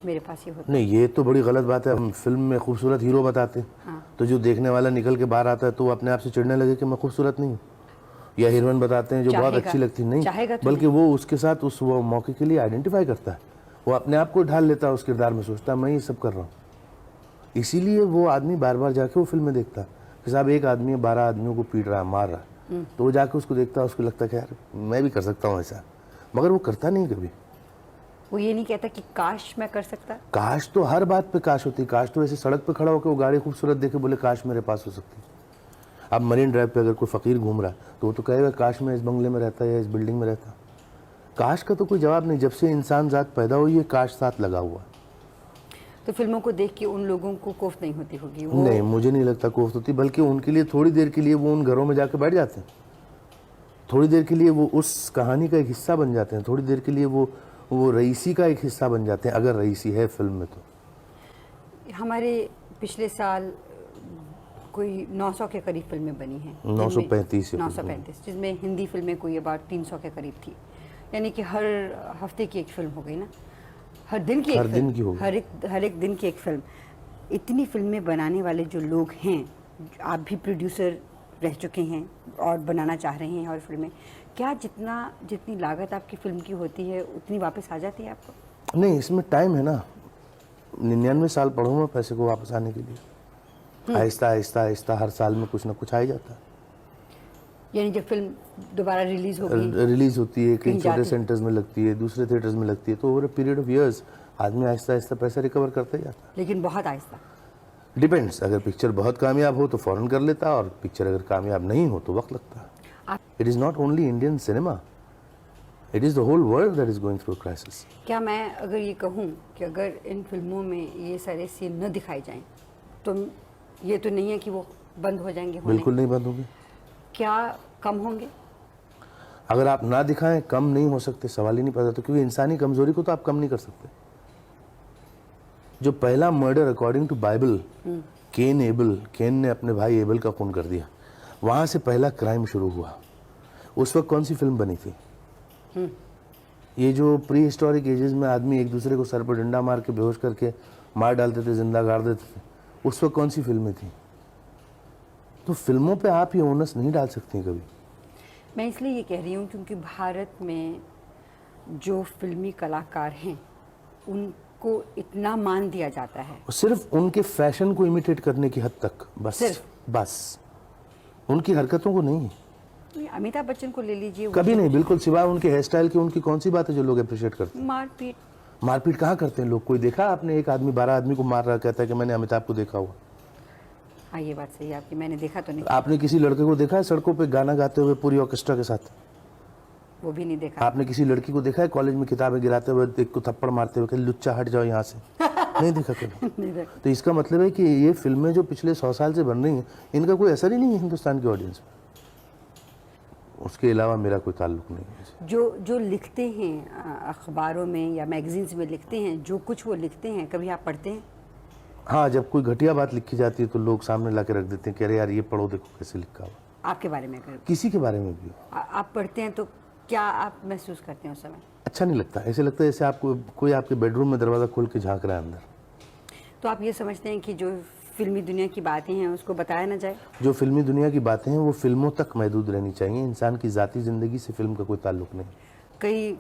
मेरे पास ये होता नहीं, ये तो बड़ी गलत बात है। हम फिल्म में खूबसूरत हीरो बताते हैं, हाँ। तो जो देखने वाला निकल के बाहर आता है तो वो अपने आप से चिढ़ने लगे कि मैं खूबसूरत नहीं हूँ। या हीरोइन बताते हैं जो बहुत अच्छी लगती नहीं, बल्कि वो उसके साथ उस वो मौके के लिए आइडेंटिफाई करता है, वो अपने आप को ढाल लेता है उस किरदार में, सोचता है मैं ये सब कर रहा हूँ। इसीलिए वो आदमी बार बार जाके वो फिल्में देखता है कि साहब एक आदमी 12 आदमियों को पीट रहा है, मार रहा है, तो वो जाके उसको देखता है, उसको लगता है कि यार मैं भी कर सकता हूँ ऐसा, मगर वो करता नहीं कभी। वो ये नहीं कहता कि काश मैं कर सकता। काश तो हर बात पे काश होती है। काश तो ऐसे सड़क पे खड़ा होकर वो गाड़ी खूबसूरत देखे बोले काश मेरे पास हो सकती। अब मरीन ड्राइव पे अगर कोई फकीर घूम रहा है तो वो तो कहेगा काश मैं इस बंगले में रहता या इस बिल्डिंग में रहता। काश का तो कोई जवाब नहीं। जब से इंसान जात पैदा हुई है काश साथ लगा हुआ। तो फिल्मों को देख के उन लोगों को कोफ्त नहीं होती होगी? वो नहीं, मुझे नहीं लगता कोफ्त होती, बल्कि उनके लिए थोड़ी देर के लिए वो उन घरों में जाके बैठ जाते हैं, थोड़ी देर के लिए वो उस कहानी का एक हिस्सा बन जाते हैं, थोड़ी देर के लिए वो रईसी का एक हिस्सा बन जाते हैं, अगर रईसी है फिल्म में तो। हमारे पिछले साल कोई 900 के करीब फिल्में बनी हैं, 935 जिसमें हिंदी फिल्में कोई अबाउट 300 के करीब थी। यानी कि हर हफ्ते की एक फिल्म हो गई ना, हर दिन की हर एक दिन की एक फिल्म। इतनी फिल्में बनाने वाले जो लोग हैं, आप भी प्रोड्यूसर रह चुके हैं और बनाना चाह रहे हैं और फिल्में, क्या जितनी लागत आपकी फिल्म की होती है उतनी वापस आ जाती है आपको? नहीं, इसमें टाइम है ना। 99 साल पढ़ूँ मैं पैसे को वापस आने के लिए। आहिस्ता आहिस्ता आहिस्ता हर साल में कुछ ना कुछ आ ही जाता है। यानी जब फिल्म दोबारा रिलीज होती है, कहीं छोटे सेंटर्स में लगती है, दूसरे थिएटर्स में लगती है, तो over a period of years आदमी आहिस्ता आहिस्ता पैसा रिकवर करते जाता है। लेकिन बहुत आहिस्ता। डिपेंड्स, अगर पिक्चर बहुत कामयाब हो तो फौरन कर लेता है, और पिक्चर अगर कामयाब नहीं हो तो वक्त लगता है। It is not only Indian cinema, it is the whole world that is going through crisis. क्या मैं अगर ये कहूँ कि अगर इन फिल्मों में ये सारे सीन न दिखाए जाएं तो ये तो नहीं है कि वो बंद हो जाएंगे? बिल्कुल नहीं बंद होंगे। क्या कम होंगे? अगर आप ना दिखाएं, कम नहीं हो सकते, सवाल ही नहीं पैदा होता, क्योंकि इंसानी कमजोरी को तो आप कम नहीं कर सकते। जो पहला मर्डर अकॉर्डिंग टू बाइबल, केन ने अपने भाई एबल का खून कर दिया, वहां से पहला क्राइम शुरू हुआ। उस वक्त कौन सी फिल्म बनी थी? ये जो प्री हिस्टोरिक एजेस में आदमी एक दूसरे को सर पर डंडा मार के बेहोश करके मार डालते थे, जिंदा गाड़ देते थे, उस वक्त कौन सी फिल्में थी? तो फिल्मों पे आप ये ओनस नहीं डाल सकती कभी। मैं इसलिए ये कह रही हूँ क्योंकि भारत में जो फिल्मी कलाकार हैं उनको इतना मान दिया जाता है, सिर्फ उनके फैशन को इमिटेट करने की हद तक, बस उनकी हरकतों को नहीं। अमिताभ बच्चन को ले लीजिए, कभी नहीं, बिल्कुल, सिवाय उनके हेयर स्टाइल की उनकी कौन सी बात है जो लोग अप्रिशिएट करते हैं? मारपीट कहाँ करते हैं लोग? कोई देखा आपने एक आदमी 12 आदमी को मार रहा कहता है कि मैंने अमिताभ को देखा हुआ? हाँ, ये बात सही है आपकी, मैंने देखा तो नहीं। आपने किसी लड़के को देखा है सड़कों पे गाना गाते हुए पूरी ऑर्केस्ट्रा के साथ? वो भी नहीं देखा। आपने किसी लड़की को देखा है कॉलेज में किताबें गिराते हुए, एक को थप्पड़ मारते हुए कि लुच्चा हट जाओ यहाँ से? नहीं देखा कभी। तो इसका मतलब है कि ये फिल्में जो पिछले 100 साल से बन रही हैं, इनका कोई असर ही नहीं है हिंदुस्तान की ऑडियंस में। उसके अलावा मेरा कोई ताल्लुक नहीं है। जो लिखते हैं अखबारों में या मैगजीन्स में लिखते हैं, जो कुछ वो लिखते हैं, कभी आप पढ़ते हैं? हाँ, जब कोई घटिया बात लिखी जाती है तो लोग सामने ला के रख देते हैं कि अरे यार ये पढ़ो, देखो कैसे लिखा हुआ। आपके बारे में? किसी के बारे में भी आप पढ़ते हैं तो क्या आप महसूस करते हैं उस समय? अच्छा नहीं लगता, ऐसे लगता है जैसे आपको कोई आपके बेडरूम में दरवाज़ा खोल के झांक रहा है अंदर। तो आप ये समझते हैं कि जो फिल्मी दुनिया की बातें हैं उसको बताया ना जाए? जो फिल्मी दुनिया की बातें हैं वो फिल्मों तक महदूद रहनी चाहिए, इंसान की ज़ाती ज़िंदगी से फिल्म का कोई ताल्लुक नहीं। कई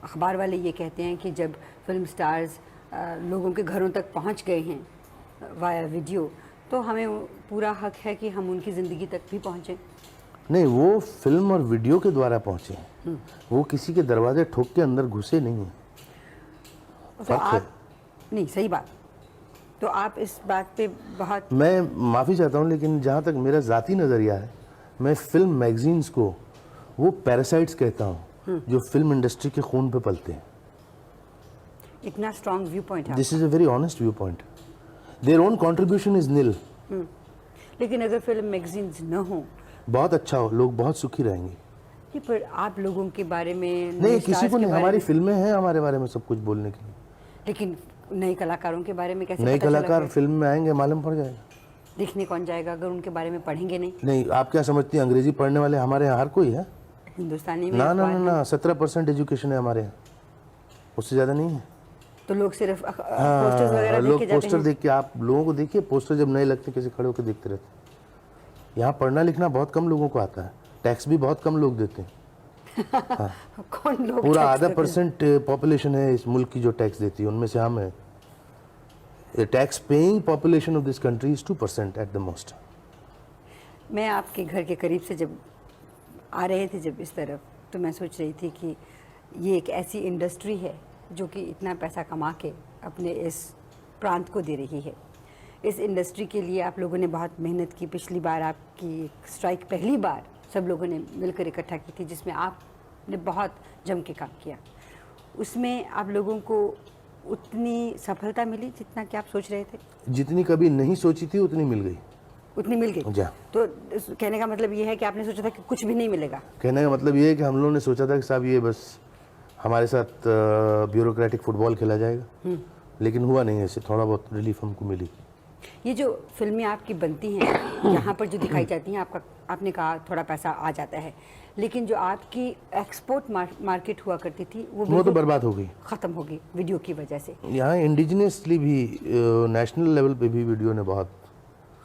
अखबार वाले ये कहते हैं कि जब फिल्म स्टार्स लोगों के घरों तक पहुंच गए हैं वाया वीडियो, तो हमें पूरा हक है कि हम उनकी ज़िंदगी तक भी पहुँचें। नहीं, वो फिल्म और वीडियो के द्वारा पहुँचे हैं, वो किसी के दरवाजे ठोक के अंदर घुसे नहीं हैं। तो आप नहीं, सही बात। तो आप इस बात पे बहुत, मैं माफ़ी चाहता हूँ, लेकिन जहाँ तक मेरा ज़ाती नज़रिया है, मैं फिल्म मैगजीन्स को वो पैरासाइट्स कहता हूँ जो फिल्म इंडस्ट्री के खून पे पलते हैं। इतना स्ट्रॉन्ग व्यू पॉइंट है। This is a very honest view point. Their own contribution is निल। लेकिन अगर फिल्म मैगजीन्स न हो, बहुत अच्छा हो, लोग बहुत सुखी रहेंगे। पर आप लोगों के बारे में नहीं, किसी को नहीं, हमारी फिल्में हैं हमारे बारे में सब कुछ बोलने के लिए। लेकिन नए कलाकारों के बारे में कैसे? नए कलाकार फिल्म में आएंगे, मालूम पड़ जाएगा। देखने कौन जाएगा अगर उनके बारे में पढ़ेंगे नहीं? नहीं, आप क्या समझती हैं अंग्रेजी पढ़ने वाले हमारे यहाँ हर कोई है? हिंदुस्तानी में ना 17% एजुकेशन है हमारे यहाँ, उससे ज़्यादा नहीं है। तो लोग सिर्फ पोस्टर्स वगैरह देख के जाते हैं। पोस्टर देख के, आप लोगों को देखिए पोस्टर जब नए लगते कैसे खड़े होकर देखते रहते हैं। यहाँ पढ़ना लिखना बहुत कम लोगों को आता है, टैक्स भी बहुत कम लोग देते हैं। हाँ। कौन लोग? पूरा आधा % पॉपुलेशन है इस मुल्क की जो टैक्स देती है, उनमें से हम है। Tax paying population of this country is 2% at the most. मैं आपके घर के करीब से जब आ रहे थे जब इस तरफ, तो मैं सोच रही थी कि ये एक ऐसी इंडस्ट्री है जो कि इतना पैसा कमा के अपने इस प्रांत को दे रही है। इस इंडस्ट्री के लिए आप लोगों ने बहुत मेहनत की। पिछली बार आपकी स्ट्राइक पहली बार सब लोगों ने मिलकर इकट्ठा की थी, जिसमें आपने बहुत जम के काम किया। उसमें आप लोगों को उतनी सफलता मिली जितना कि आप सोच रहे थे? जितनी कभी नहीं सोची थी उतनी मिल गई। उतनी मिल गई? जा। तो कहने का मतलब ये है कि आपने सोचा था कि कुछ भी नहीं मिलेगा? कहने का मतलब ये है कि हम लोगों ने सोचा था कि साहब ये बस हमारे साथ ब्यूरोक्रेटिक फुटबॉल खेला जाएगा, लेकिन हुआ नहीं ऐसे। थोड़ा बहुत रिलीफ हमको मिली। ये जो फिल्में आपकी बनती हैं यहाँ पर जो दिखाई जाती हैं, आपने कहा थोड़ा पैसा आ जाता है, लेकिन जो आपकी एक्सपोर्ट मार्केट हुआ करती थी वो तो बर्बाद हो गई, ख़त्म हो गई वीडियो की वजह से। यहाँ इंडिजिनियसली भी नेशनल लेवल पे भी वीडियो ने बहुत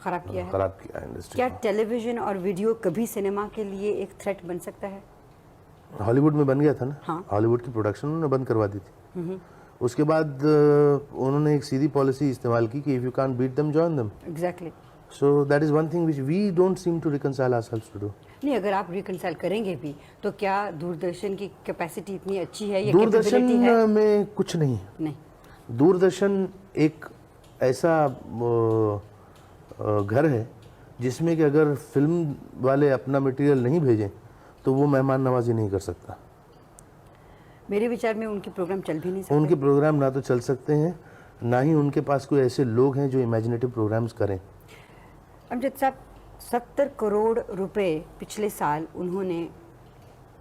ख़राब किया है इंडस्ट्री। क्या टेलीविज़न और वीडियो कभी सिनेमा के लिए एक थ्रेट बन सकता है? हॉलीवुड में बन गया था ना। हाँ। हॉलीवुड की प्रोडक्शन उन्होंने बंद करवा दी थी। उसके बाद उन्होंने एक सीधी पॉलिसी इस्तेमाल की कि if you can't beat them join them. Exactly. So that is one thing which we don't seem to reconcile ourselves to do. नहीं, अगर आप रिकंसाइल करेंगे भी तो क्या दूरदर्शन की कैपेसिटी इतनी अच्छी है? दूरदर्शन में कुछ नहीं। दूरदर्शन एक ऐसा घर है जिसमें कि अगर फिल्म वाले अपना मटेरियल नहीं भेजें तो वो मेहमान नवाजी नहीं कर सकता। मेरे विचार में उनके प्रोग्राम चल भी नहीं सकते। उनके प्रोग्राम ना तो चल सकते हैं, ना ही उनके पास कोई ऐसे लोग हैं जो इमेजिनेटिव प्रोग्राम्स करें। अमजद साहब, 70 करोड़ रुपए पिछले साल उन्होंने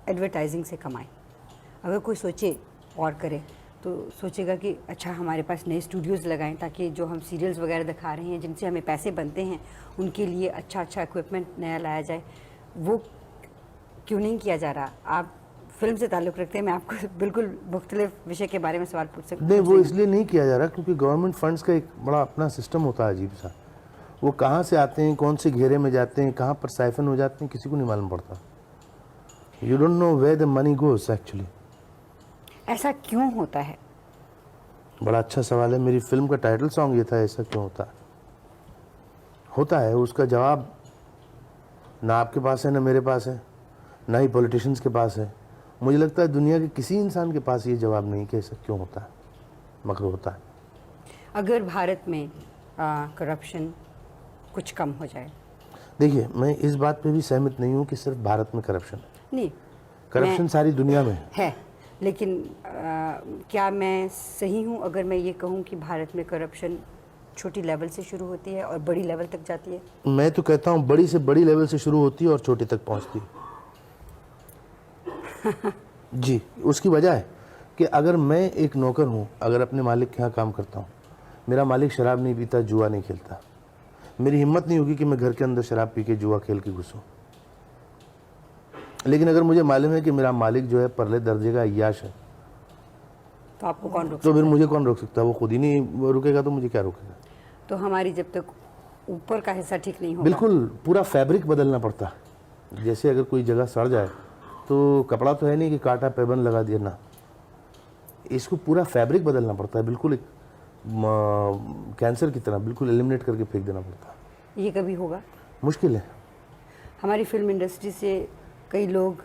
एडवर्टाइजिंग से कमाए। अगर कोई सोचे और करे तो सोचेगा कि अच्छा हमारे पास नए स्टूडियोज़ लगाएं ताकि जो हम सीरियल्स वगैरह दिखा रहे हैं जिनसे हमें पैसे बनते हैं उनके लिए अच्छा इक्विपमेंट नया लाया जाए। वो क्यों नहीं किया जा रहा? आप फिल्म से ताल्लुक़ रखते हैं, मैं आपको बिल्कुल मुख्तलिफ विषय के बारे में सवाल पूछ सकती हूँ। नहीं, वो इसलिए नहीं किया जा रहा क्योंकि गवर्नमेंट फंड्स का एक बड़ा अपना सिस्टम होता है अजीब सा। वो कहाँ से आते हैं, कौन से घेरे में जाते हैं, कहाँ पर साइफन हो जाते हैं, किसी को नहीं मालूम पड़ता। You don't know where the money goes actually. ऐसा क्यों होता है? बड़ा अच्छा सवाल है। मेरी फिल्म का टाइटल सॉन्ग ये था, ऐसा क्यों होता है। उसका जवाब ना आपके पास है, ना मेरे पास है, ना ही पॉलिटिशियंस के पास है। मुझे लगता है दुनिया के किसी इंसान के पास ये जवाब नहीं कि ऐसा क्यों होता है, मगर होता है। अगर भारत में करप्शन कुछ कम हो जाए? देखिए, मैं इस बात पे भी सहमत नहीं हूँ कि सिर्फ भारत में करप्शन है। नहीं, करप्शन सारी दुनिया में है, लेकिन क्या मैं सही हूँ अगर मैं ये कहूँ कि भारत में करप्शन छोटी लेवल से शुरू होती है और बड़ी लेवल तक जाती है? मैं तो कहता हूँ बड़ी से बड़ी लेवल से शुरू होती है और छोटी तक पहुँचती है। जी, उसकी वजह है कि अगर मैं एक नौकर हूँ, अगर अपने मालिक के यहाँ काम करता हूँ, मेरा मालिक शराब नहीं पीता, जुआ नहीं खेलता, मेरी हिम्मत नहीं होगी कि मैं घर के अंदर शराब पी के जुआ खेल के घुसूँ। लेकिन अगर मुझे मालूम है कि मेरा मालिक जो है परले दर्जे का अय्याश है, तो आपको कौन रोक तो फिर मुझे कौन रोक सकता है? वो खुद ही नहीं रुकेगा तो मुझे क्या रोकेगा? तो हमारी जब तक ऊपर का हिस्सा ठीक नहीं होगा, बिल्कुल पूरा फैब्रिक बदलना पड़ता है। जैसे अगर कोई जगह सड़ जाए तो कपड़ा तो है नहीं कि काटा पैबंद लगा दिया ना, इसको पूरा फैब्रिक बदलना पड़ता है। बिल्कुल एक कैंसर की तरह बिल्कुल एलिमिनेट करके फेंक देना पड़ता है। ये कभी होगा? मुश्किल है। हमारी फिल्म इंडस्ट्री से कई लोग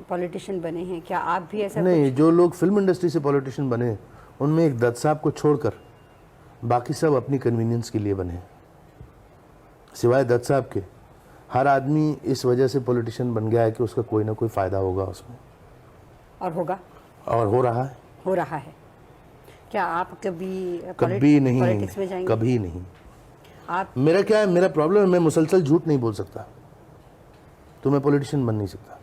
पॉलिटिशियन बने हैं, क्या आप भी ऐसा? नहीं, जो लोग फिल्म इंडस्ट्री से पॉलिटिशियन बने उनमें एक दत्त साहब को छोड़कर बाकी सब अपनी कन्वीनियंस के लिए बने। सिवाय दत्त साहब के हर आदमी इस वजह से पॉलिटिशियन बन गया है कि उसका कोई ना कोई फ़ायदा होगा उसमें, और होगा, और हो रहा है। क्या आप कभी नहीं, पॉलिटिक्स में जाएंगे? कभी नहीं। आप, मेरा क्या है, मेरा प्रॉब्लम है, मैं मुसलसल झूठ नहीं बोल सकता, तो मैं पॉलिटिशियन बन नहीं सकता।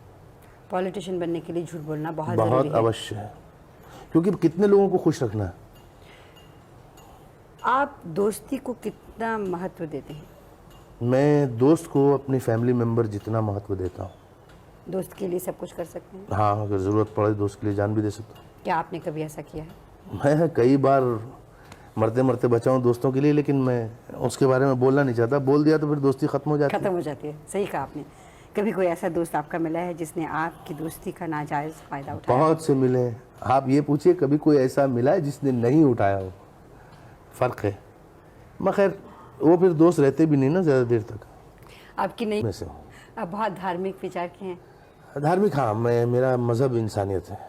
पॉलिटिशियन बनने के लिए झूठ बोलना बहुत अवश्य है, क्योंकि कितने लोगों को खुश रखना है। आप दोस्ती को कितना महत्व देते हैं? मैं दोस्त को अपनी फैमिली मेंबर जितना महत्व देता हूँ। दोस्त के लिए सब कुछ कर सकते हैं? हाँ, अगर ज़रूरत पड़े दोस्त के लिए जान भी दे सकता हूँ। क्या आपने कभी ऐसा किया है? मैं कई बार मरते मरते बचा हूँ दोस्तों के लिए, लेकिन मैं उसके बारे में बोलना नहीं चाहता। बोल दिया तो फिर दोस्ती खत्म हो जाती है। सही कहा आपने। कभी कोई ऐसा दोस्त आपका मिला है जिसने आपकी दोस्ती का नाजायज़ फ़ायदा उठाया? बहुत से मिले। आप ये पूछिए कभी कोई ऐसा मिला है जिसने नहीं उठाया हो? फ़र्क है। मगर वो फिर दोस्त रहते भी नहीं ना ज़्यादा देर तक। आपकी नहीं में से हूँ। आप बहुत धार्मिक विचार के हैं? धार्मिक, हाँ। मेरा मज़हब इंसानियत है।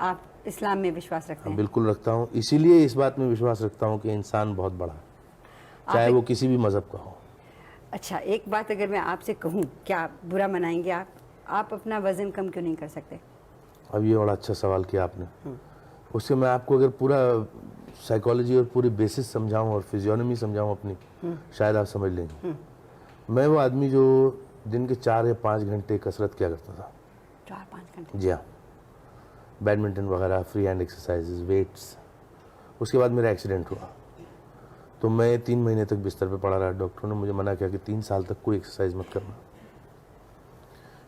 आप इस्लाम में विश्वास रखते हैं? बिल्कुल रखता हूँ। इसीलिए इस बात में विश्वास रखता हूँ कि इंसान बहुत बड़ा है, चाहे वो किसी भी मज़हब का हो। अच्छा, एक बात अगर मैं आपसे कहूँ, क्या बुरा मनाएंगे आप अपना वज़न कम क्यों नहीं कर सकते? अब ये बड़ा अच्छा सवाल किया आपने। उससे मैं आपको अगर पूरा साइकोलॉजी और पूरी बेसिस समझाऊं और फिजियोनॉमी समझाऊं अपनी, शायद आप समझ लेंगे। मैं वो आदमी जो दिन के 4 या 5 घंटे कसरत किया करता था। 4-5 घंटे? जी हाँ। बैडमिंटन वगैरह, फ्री हैंड एक्सरसाइजेज, वेट्स। उसके बाद मेरा एक्सीडेंट हुआ तो मैं 3 महीने तक बिस्तर पे पड़ा रहा। डॉक्टरों ने मुझे मना किया कि 3 साल तक कोई एक्सरसाइज मत करना,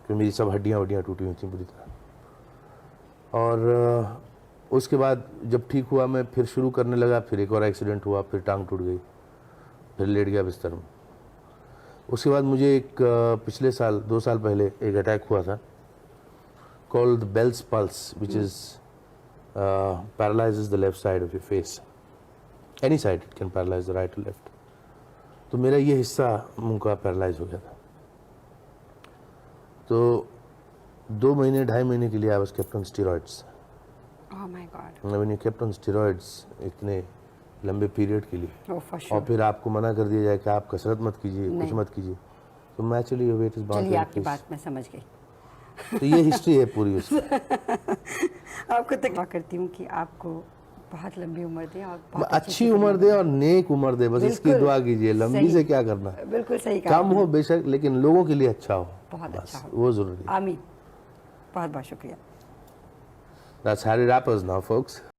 क्योंकि मेरी सब हड्डियाँ टूटी हुई थी पूरी तरह। और उसके बाद जब ठीक हुआ मैं फिर शुरू करने लगा, फिर एक और एक्सीडेंट हुआ, फिर टांग टूट गई, फिर लेट गया बिस्तर में। उसके बाद मुझे एक पिछले साल 2 साल पहले एक अटैक हुआ था, called the Bell's pulse, which is paralyzes the left side of your face. Any side, it can paralyze the right or left. तो मेरा ये हिस्सा मुंह का पैरालाइज हो गया था। तो 2 महीने 2.5 महीने के लिए I was kept on steroids. Oh my God. When you kept on steroids इतने लंबे पीरियड के लिए, Oh, for sure. और फिर आपको मना कर दिया जाए कि आप कसरत मत कीजिए, कुछ मत कीजिए, तो naturally your weight is bound to चलिए, आपकी increase. बात मैं समझ गई। तो ये हिस्ट्री है पूरी उसकी। आपको तो दुआ करती हूँ कि आपको बहुत लंबी उम्र दे और बहुत अच्छी उम्र दे और नेक उम्र दे, बस इसकी दुआ कीजिए। लंबी से क्या करना, बिल्कुल सही कहा। कम हो बेशक, लेकिन लोगों के लिए अच्छा हो, बहुत अच्छा हो, वो जरूरी है। आमीन। बहुत बहुत शुक्रिया। That's Harry Rappers now, folks.